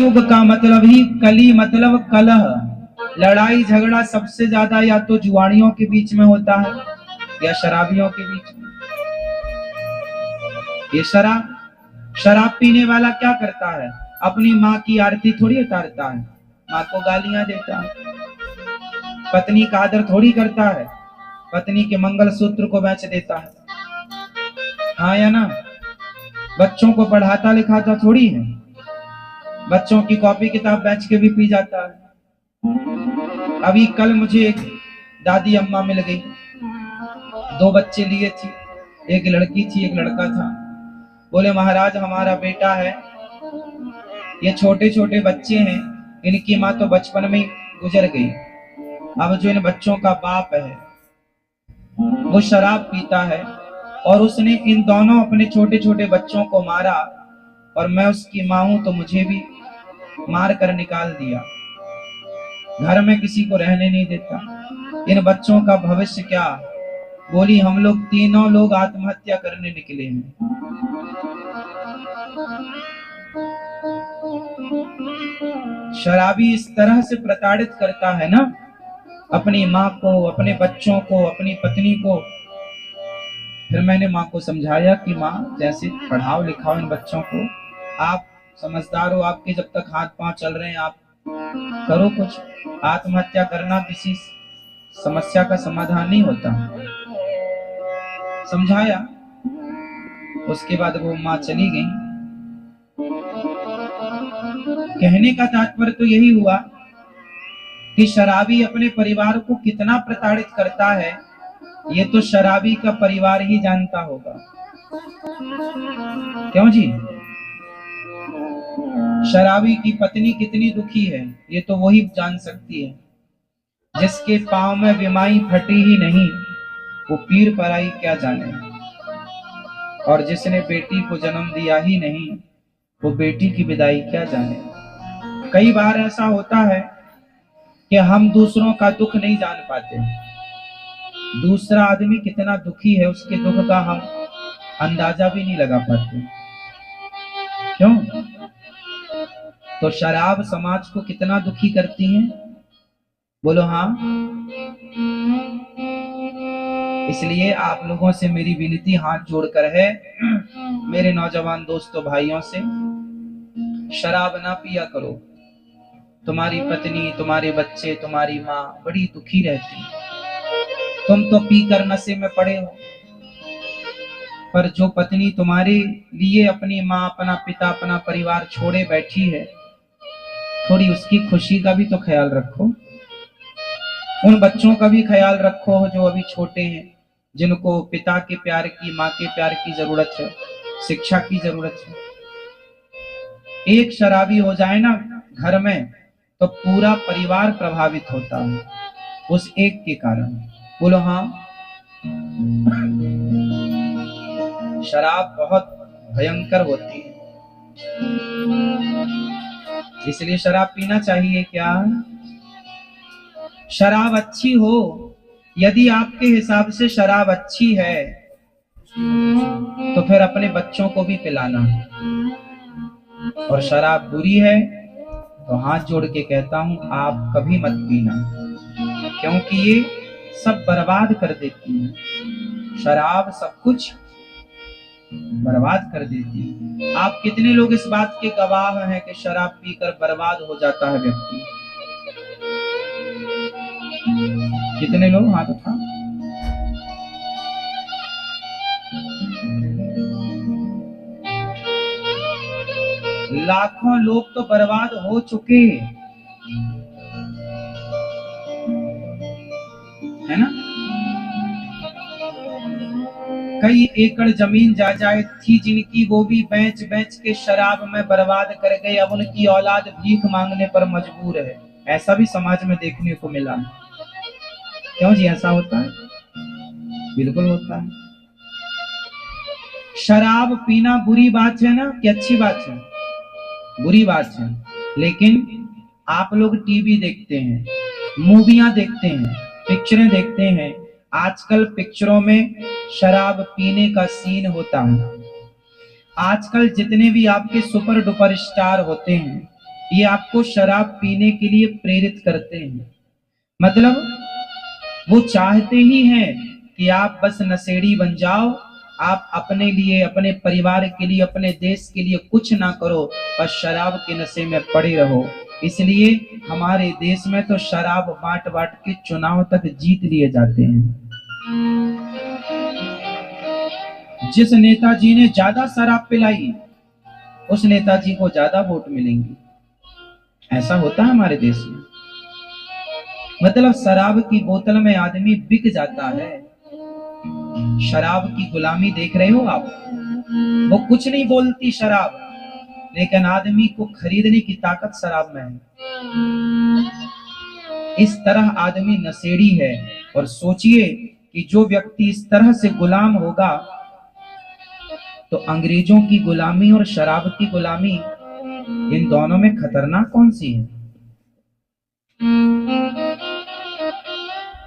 कलयुग का मतलब ही कली मतलब कलह, लड़ाई झगड़ा सबसे ज्यादा या तो जुआड़ियों के बीच में होता है या शराबियों के बीच में। ये शराब पीने वाला क्या करता है, अपनी माँ की आरती थोड़ी उतारता है, माँ को गालियां देता है, पत्नी का आदर थोड़ी करता है, पत्नी के मंगलसूत्र को बेच देता है, हाँ या ना। बच्चों को पढ़ाता लिखाता थोड़ी है, बच्चों की कॉपी किताब बेच के भी पी जाता है। अभी कल मुझे एक दादी अम्मा मिल गई, 2 बच्चे लिए थी, एक लड़की थी एक लड़का था। बोले महाराज हमारा बेटा है, ये छोटे छोटे बच्चे हैं, इनकी माँ तो बचपन में गुजर गई, अब जो इन बच्चों का बाप है वो शराब पीता है और उसने इन दोनों अपने छोटे छोटे बच्चों को मारा, और मैं उसकी माँ हूं तो मुझे भी मार कर निकाल दिया, घर में किसी को रहने नहीं देता, इन बच्चों का भविष्य क्या। बोली हम लोग तीनों लोग आत्महत्या करने निकले हैं। शराबी इस तरह से प्रताड़ित करता है ना अपनी माँ को, अपने बच्चों को, अपनी पत्नी को। फिर मैंने माँ को समझाया कि माँ जैसे पढ़ाओ लिखाओ इन बच्चों को, आप समझदार हो, आपके जब तक हाथ पांव चल रहे हैं आप करो कुछ, आत्महत्या करना किसी समस्या का समाधान नहीं होता। समझाया, उसके बाद वो माँ चली गई। कहने का तात्पर्य तो यही हुआ कि शराबी अपने परिवार को कितना प्रताड़ित करता है ये तो शराबी का परिवार ही जानता होगा, क्यों जी। शराबी की पत्नी कितनी दुखी है ये तो वही जान सकती है, जिसके पांव में बिमाई फटी ही नहीं वो पीर पराई क्या जाने, और जिसने बेटी को जन्म दिया ही नहीं वो बेटी की विदाई क्या जाने। कई बार ऐसा होता है कि हम दूसरों का दुख नहीं जान पाते, दूसरा आदमी कितना दुखी है उसके दुख का हम अंदाजा भी नहीं लगा पाते, क्यों। तो शराब समाज को कितना दुखी करती है, बोलो हाँ। इसलिए आप लोगों से मेरी विनती हाथ जोड़कर है, मेरे नौजवान दोस्तों भाइयों से, शराब ना पिया करो। तुम्हारी पत्नी, तुम्हारे बच्चे, तुम्हारी माँ बड़ी दुखी रहती, तुम तो पीकर नशे में पड़े हो, पर जो पत्नी तुम्हारे लिए अपनी माँ, अपना पिता, अपना परिवार छोड़े बैठी है, थोड़ी उसकी खुशी का भी तो ख्याल रखो, उन बच्चों का भी ख्याल रखो जो अभी छोटे हैं, जिनको पिता के प्यार की, माँ के प्यार की जरूरत है, शिक्षा की जरूरत है। एक शराबी हो जाए ना घर में तो पूरा परिवार प्रभावित होता है उस एक के कारण, बोलो हाँ। शराब बहुत भयंकर होती है, इसलिए शराब पीना चाहिए क्या। शराब अच्छी हो, यदि आपके हिसाब से शराब अच्छी है तो फिर अपने बच्चों को भी पिलाना, और शराब बुरी है तो हाथ जोड़ के कहता हूं आप कभी मत पीना, क्योंकि ये सब बर्बाद कर देती है। शराब सब कुछ बर्बाद कर देती है। आप कितने लोग इस बात के गवाह हैं कि शराब पीकर बर्बाद हो जाता है व्यक्ति, कितने लोग हाथ उठा। लाखों लोग तो बर्बाद हो चुके है ना। कई एकड़ जमीन जायदाद थी जिनकी, वो भी बेच बेच के शराब में बर्बाद कर गए, अब उनकी औलाद भीख मांगने पर मजबूर है। ऐसा भी समाज में देखने को मिला, क्यों जी ऐसा होता है, बिल्कुल होता है। शराब पीना बुरी बात है ना कि अच्छी बात है, बुरी बात है। लेकिन आप लोग टीवी देखते हैं, मूवियां देखते हैं, पिक्चरें देखते हैं, आजकल पिक्चरों में शराब पीने का सीन होता है। आजकल जितने भी आपके सुपर डुपर स्टार होते हैं ये आपको शराब पीने के लिए प्रेरित करते हैं। मतलब वो चाहते ही हैं कि आप बस नशेड़ी बन जाओ, आप अपने लिए, अपने परिवार के लिए, अपने देश के लिए कुछ ना करो, बस शराब के नशे में पड़े रहो। इसलिए हमारे देश में तो शराब बांट बांट के चुनाव तक जीत लिए जाते हैं। जिस नेताजी ने ज्यादा शराब पिलाई, उस नेताजी को ज्यादा वोट मिलेंगे। ऐसा होता है हमारे देश में। मतलब शराब की बोतल में आदमी बिक जाता है। शराब की गुलामी देख रहे हो आप। वो कुछ नहीं बोलती शराब, लेकिन आदमी को खरीदने की ताकत शराब में है। इस तरह आदमी नशेड़ी है। और सोचिए कि जो व्यक्ति इस तरह से गुलाम होगा, तो अंग्रेजों की गुलामी और शराब की गुलामी, इन दोनों में खतरनाक कौन सी है?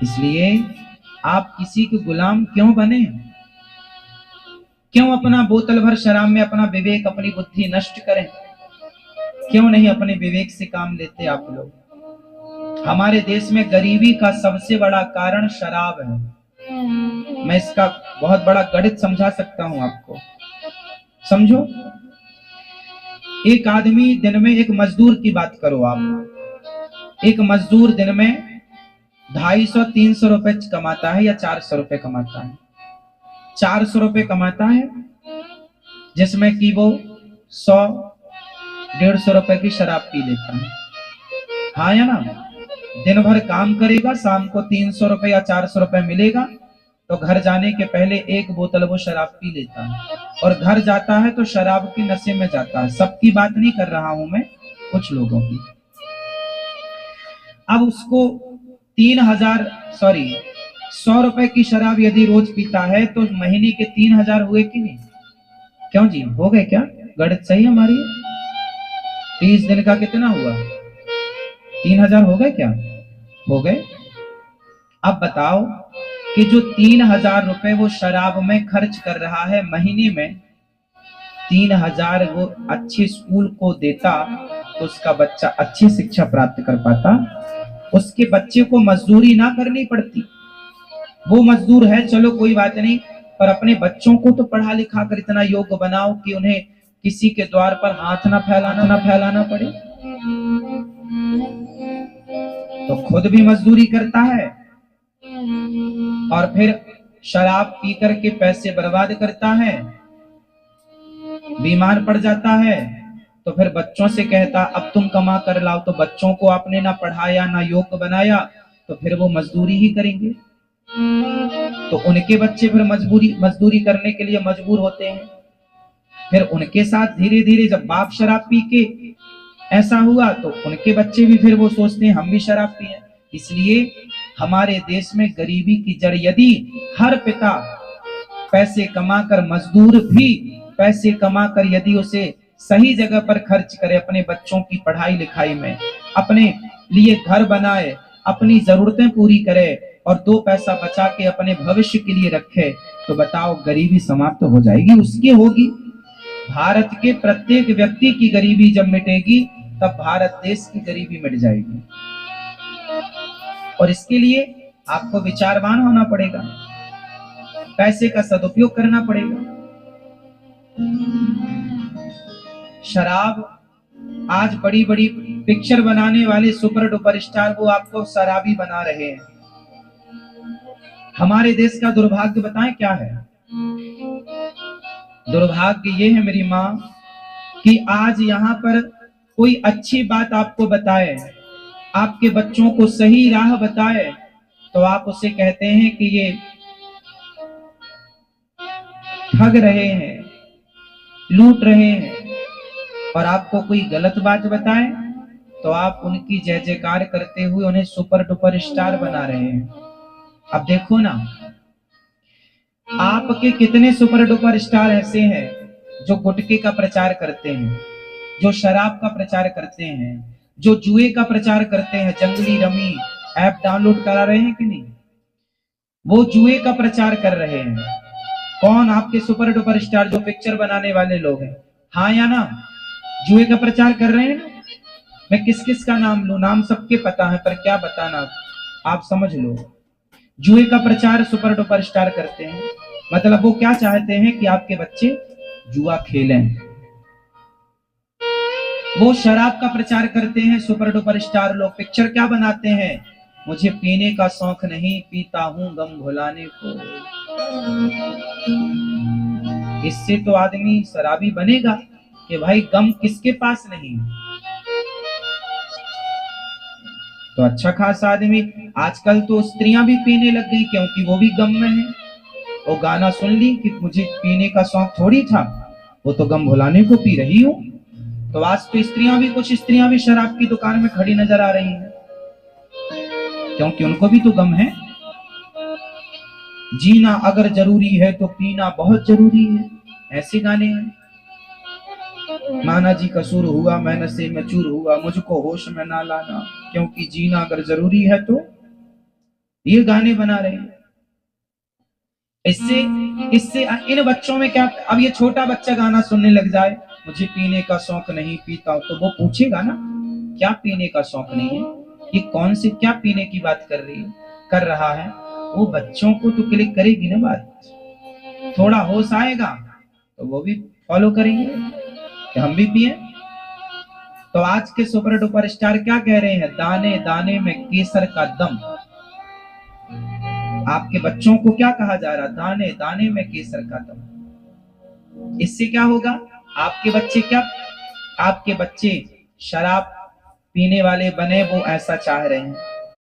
इसलिए आप किसी के गुलाम क्यों बने? क्यों अपना बोतल भर शराब में अपना विवेक, अपनी बुद्धि नष्ट करें? क्यों नहीं अपने विवेक से काम लेते आप लोग? हमारे देश में गरीबी का सबसे बड़ा कारण शराब है। मैं इसका बहुत बड़ा गणित समझा सकता हूं आपको। समझो, एक आदमी दिन में, एक मजदूर की बात करो आप, एक मजदूर दिन में 250-300 रुपए कमाता है या 400 रुपए कमाता है। 400 रुपए कमाता है, जिसमें कि वो 100-150 रुपए की शराब पी लेता है। हाँ या ना? दिन भर काम करेगा, शाम को 300 रुपए या 400 रुपए मिलेगा, तो घर जाने के पहले एक बोतल वो शराब पी लेता है। और घर जाता है तो शराब के नशे में जाता है। सबकी बात नहीं कर रहा हूं मैं, कुछ लोगों की। अब उसको 100 रुपए की शराब यदि रोज पीता है, तो महीने के 3000 हुए कि नहीं? क्यों जी, हो गए क्या? गणित सही हमारी? 30 दिन का कितना हुआ? 3000 हो गए क्या? हो गए। अब बताओ कि जो 3000 रुपए वो शराब में खर्च कर रहा है महीने में, 3000 वो अच्छे स्कूल को देता तो उसका बच्चा अच्छी शिक्षा प्राप्त कर पाता, उसके बच्चे को मजदूरी ना करनी पड़ती। वो मजदूर है, चलो कोई बात नहीं, पर अपने बच्चों को तो पढ़ा लिखा कर इतना योग्य बनाओ कि उन्हें किसी के द्वार पर हाथ ना फैलाना पड़े। तो खुद भी मजदूरी करता है और फिर शराब पी करके पैसे बर्बाद करता है, बीमार पड़ जाता है, तो फिर बच्चों से कहता अब तुम कमा कर लाओ। तो बच्चों को आपने ना पढ़ाया ना योग्य बनाया, तो फिर वो मजदूरी ही करेंगे। तो उनके बच्चे फिर मजदूरी करने के लिए मजबूर होते हैं। फिर उनके साथ धीरे धीरे जब बाप शराब पी के ऐसा हुआ, तो उनके बच्चे भी फिर वो सोचते हैं हम भी शराब पिए। इसलिए हमारे देश में गरीबी की जड़, यदि हर पिता पैसे कमाकर, मजदूर भी पैसे कमाकर यदि उसे सही जगह पर खर्च करे, अपने बच्चों की पढ़ाई लिखाई में, अपने लिए घर बनाए, अपनी जरूरतें पूरी करे और 2 पैसा बचा के अपने भविष्य के लिए रखे, तो बताओ गरीबी समाप्त हो जाएगी? उसकी होगी। भारत के प्रत्येक व्यक्ति की गरीबी जब मिटेगी, तब भारत देश की गरीबी मिट जाएगी। और इसके लिए आपको विचारवान होना पड़ेगा, पैसे का सदुपयोग करना पड़ेगा। शराब, आज बड़ी बड़ी पिक्चर बनाने वाले सुपर डुपर स्टार वो आपको शराबी बना रहे हैं। हमारे देश का दुर्भाग्य बताएं क्या है? दुर्भाग्य ये है मेरी माँ कि आज यहाँ पर कोई अच्छी बात आपको बताए, आपके बच्चों को सही राह बताए, तो आप उसे कहते हैं कि ये ठग रहे हैं, लूट रहे हैं। और आपको कोई गलत बात बताए तो आप उनकी जय जयकार करते हुए उन्हें सुपर डुपर स्टार बना रहे हैं। अब देखो ना, आपके कितने सुपर डुपर स्टार ऐसे हैं जो गुटखे का प्रचार करते हैं, जो शराब का प्रचार करते हैं, जो जुए का प्रचार करते हैं। जंगली रमी ऐप डाउनलोड करा रहे हैं कि नहीं? वो जुए का प्रचार कर रहे हैं। कौन? आपके सुपर डुपर स्टार जो पिक्चर बनाने वाले लोग हैं। हाँ या ना? जुए का प्रचार कर रहे हैं। मैं किस किस का नाम लूं, नाम सबके पता है पर क्या बताना, आप समझ लो। जुए का प्रचार सुपर डुपर स्टार करते हैं, मतलब वो क्या चाहते हैं कि आपके बच्चे जुआ खेलें। वो शराब का प्रचार करते हैं सुपर डुपर स्टार लोग, पिक्चर क्या बनाते हैं, मुझे पीने का शौक नहीं, पीता हूं गम भुलाने को। इससे तो आदमी शराबी बनेगा कि भाई गम किसके पास नहीं। तो अच्छा खासा आदमी, आजकल तो स्त्रियां भी पीने लग गई क्योंकि वो भी गम में है। वो गाना सुन ली कि मुझे पीने का शौक थोड़ी था, वो तो गम भुलाने को पी रही हूं। तो आज तो स्त्रियां भी, कुछ स्त्रियां भी शराब की दुकान में खड़ी नजर आ रही हैं, क्योंकि उनको भी तो गम है। जीना अगर जरूरी है तो पीना बहुत जरूरी है, ऐसे गाने हैं। माना जी कसूर हुआ, मैं नशे में चूर हुआ, मुझको होश में ना लाना, क्योंकि जीना अगर जरूरी है तो, ये गाने बना रहे हैं। इससे इससे इन बच्चों में क्या, अब ये छोटा बच्चा गाना सुनने लग जाए, मुझे पीने का शौक नहीं, पीता, तो वो पूछेगा ना क्या पीने का शौक नहीं है, ये कौन से क्या पीने की बात कर रहा है। वो बच्चों को तो क्लिक करेगी ना बात, थोड़ा होश आएगा तो वो भी फॉलो करेंगे कि हम भी पिए। तो आज के सुपर डुपर स्टार क्या कह रहे हैं, दाने दाने में केसर का दम। आपके बच्चों को क्या कहा जा रहा, दाने दाने में केसर का दम। इससे क्या होगा, आपके बच्चे क्या, आपके बच्चे शराब पीने वाले बने, वो ऐसा चाह रहे हैं।